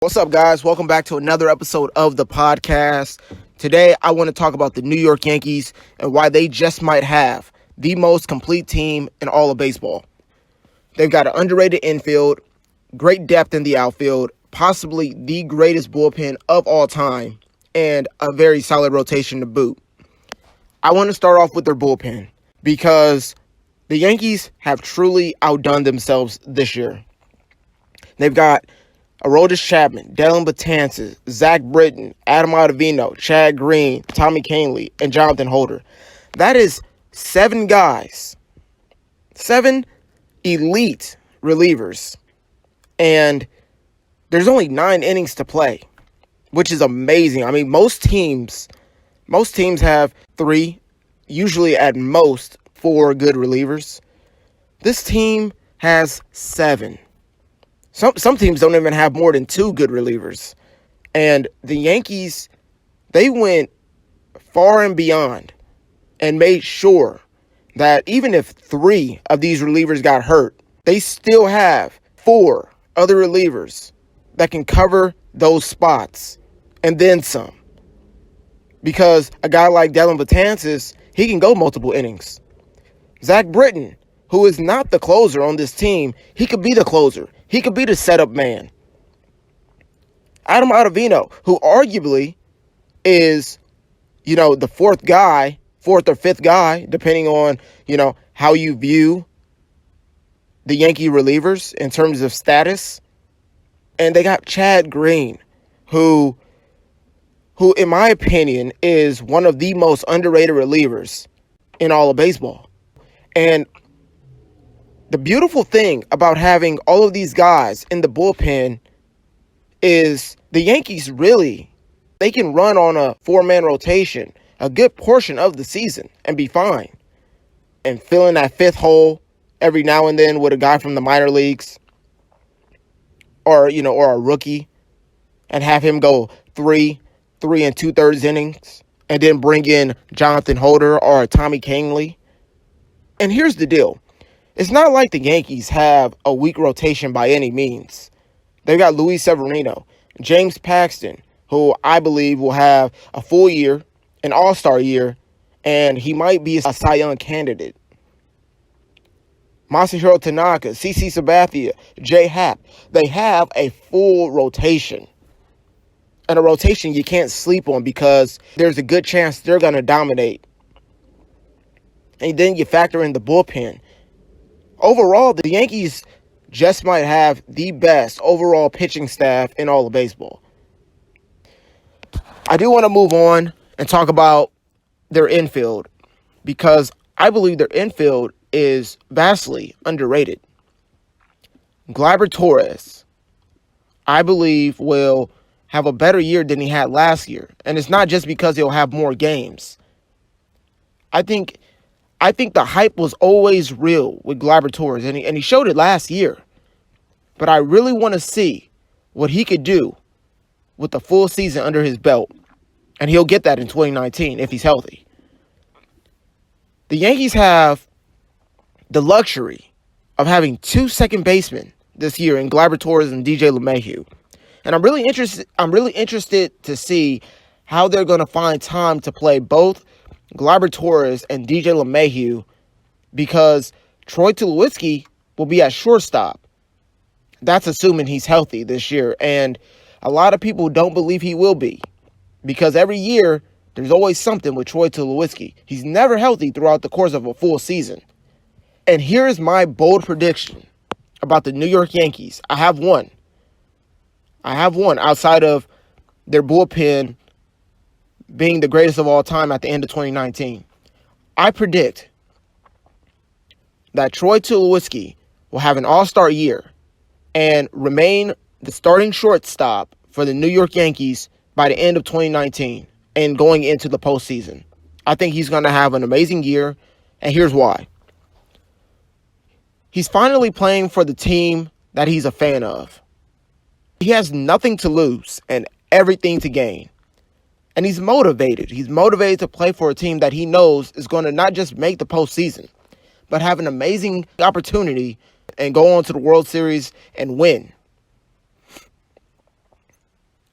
What's up, guys? Welcome back to another episode of the podcast. Today, I want to talk about the New York Yankees and why they just might have the most complete team in all of baseball. They've got an underrated infield, great depth in the outfield, possibly the greatest bullpen of all time, and a very solid rotation to boot. I want to start off with their bullpen because the Yankees have truly outdone themselves this year. They've got Aroldis Chapman, Dellin Betances, Zach Britton, Adam Ottavino, Chad Green, Tommy Kahnle, and Jonathan Holder. That is 7 guys. 7 elite relievers. And there's only 9 innings to play, which is amazing. I mean, most teams have 3, usually at most 4 good relievers. This team has 7. Some teams don't even have more than 2 good relievers. And the Yankees, they went far and beyond and made sure that even if 3 of these relievers got hurt, they still have 4 other relievers that can cover those spots and then some. Because a guy like Dellin Betances, he can go multiple innings. Zach Britton, who is not the closer on this team, he could be the closer. He could be the setup man. Adam Ottavino, who arguably is, the 4th or 5th guy, depending on, how you view the Yankee relievers in terms of status. And they got Chad Green, who in my opinion is one of the most underrated relievers in all of baseball. And the beautiful thing about having all of these guys in the bullpen is the Yankees they can run on a 4-man rotation a good portion of the season and be fine. And fill in that 5th hole every now and then with a guy from the minor leagues or a rookie and have him go 3 2/3 innings and then bring in Jonathan Holder or Tommy Kahnle. And here's the deal. It's not like the Yankees have a weak rotation by any means. They've got Luis Severino, James Paxton, who I believe will have a full year, an all-star year, and he might be a Cy Young candidate. Masahiro Tanaka, CC Sabathia, Jay Happ. They have a full rotation. And a rotation you can't sleep on because there's a good chance they're going to dominate. And then you factor in the bullpen. Overall, the Yankees just might have the best overall pitching staff in all of baseball. I do want to move on and talk about their infield because I believe their infield is vastly underrated. Gleyber Torres, I believe, will have a better year than he had last year. And it's not just because he'll have more games. I think the hype was always real with Gleyber Torres, and he showed it last year. But I really want to see what he could do with the full season under his belt. And he'll get that in 2019 if he's healthy. The Yankees have the luxury of having 2 second basemen this year in Gleyber Torres and DJ LeMahieu. And I'm really interested to see how they're going to find time to play both Gleyber Torres and DJ LeMahieu because Troy Tulowitzki will be at shortstop. That's assuming he's healthy this year. And a lot of people don't believe he will be because every year there's always something with Troy Tulowitzki. He's never healthy throughout the course of a full season. And here is my bold prediction about the New York Yankees. I have one outside of their bullpen being the greatest of all time at the end of 2019. I predict that Troy Tulowitzki will have an all-star year and remain the starting shortstop for the New York Yankees by the end of 2019 and going into the postseason. I think he's going to have an amazing year, and here's why. He's finally playing for the team that he's a fan of. He has nothing to lose and everything to gain. And he's motivated. He's motivated to play for a team that he knows is going to not just make the postseason, but have an amazing opportunity and go on to the World Series and win.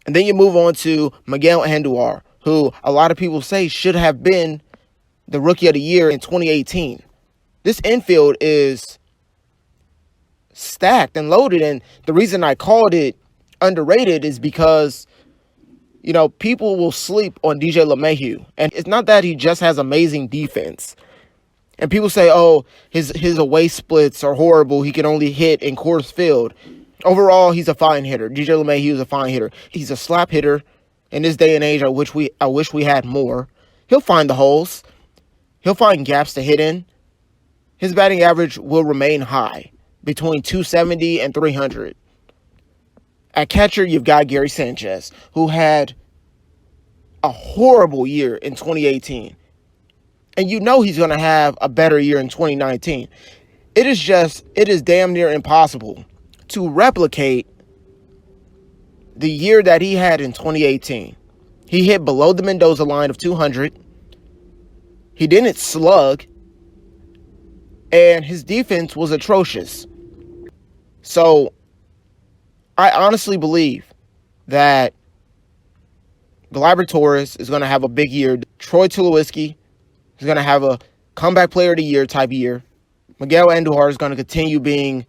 And then you move on to Miguel Andujar, who a lot of people say should have been the Rookie of the Year in 2018. This infield is stacked and loaded, and the reason I called it underrated is because, people will sleep on DJ LeMahieu. And it's not that he just has amazing defense. And people say, oh, his away splits are horrible. He can only hit in Coors Field. Overall, he's a fine hitter. DJ LeMahieu is a fine hitter. He's a slap hitter. In this day and age, I wish we had more. He'll find the holes. He'll find gaps to hit in. His batting average will remain high, between 270 and 300. At catcher, you've got Gary Sanchez, who had a horrible year in 2018. And he's going to have a better year in 2019. It is damn near impossible to replicate the year that he had in 2018. He hit below the Mendoza line of 200. He didn't slug. And his defense was atrocious. So, I honestly believe that Gleyber Torres is going to have a big year. Troy Tulowitzki is going to have a comeback player of the year type year. Miguel Andujar is going to continue being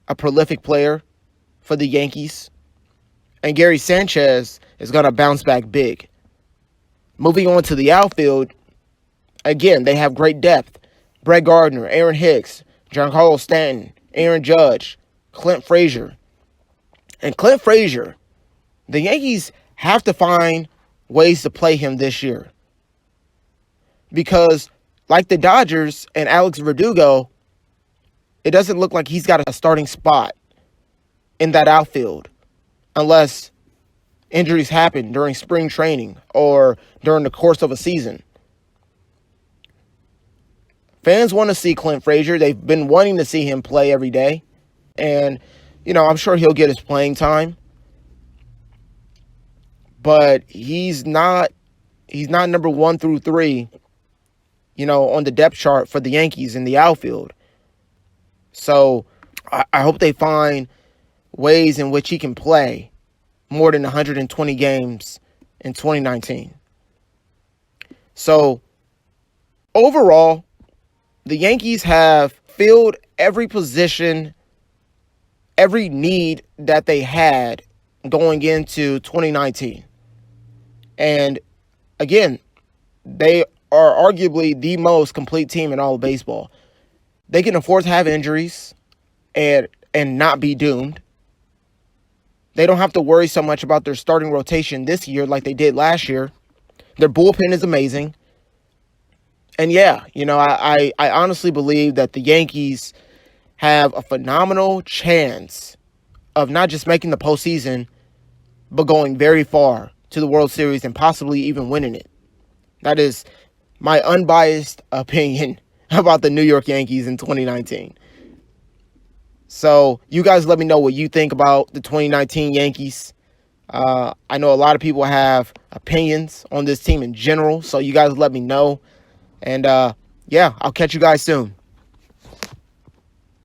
a prolific player for the Yankees. And Gary Sanchez is going to bounce back big. Moving on to the outfield, again, they have great depth. Brett Gardner, Aaron Hicks, Giancarlo Stanton, Aaron Judge, Clint Frazier. And Clint Frazier, the Yankees have to find ways to play him this year. Because, like the Dodgers and Alex Verdugo, it doesn't look like he's got a starting spot in that outfield unless injuries happen during spring training or during the course of a season. Fans want to see Clint Frazier. They've been wanting to see him play every day. And, I'm sure he'll get his playing time. But he's not number 1 through 3, on the depth chart for the Yankees in the outfield. So I hope they find ways in which he can play more than 120 games in 2019. So overall, the Yankees have filled every position, every need that they had going into 2019. And again, they are arguably the most complete team in all of baseball. They can afford to have injuries and not be doomed. They don't have to worry so much about their starting rotation this year like they did last year. Their bullpen is amazing. And yeah, I honestly believe that the Yankees have a phenomenal chance of not just making the postseason, but going very far to the World Series and possibly even winning it. That is my unbiased opinion about the New York Yankees in 2019. So you guys let me know what you think about the 2019 Yankees. I know a lot of people have opinions on this team in general, so you guys let me know. And, I'll catch you guys soon.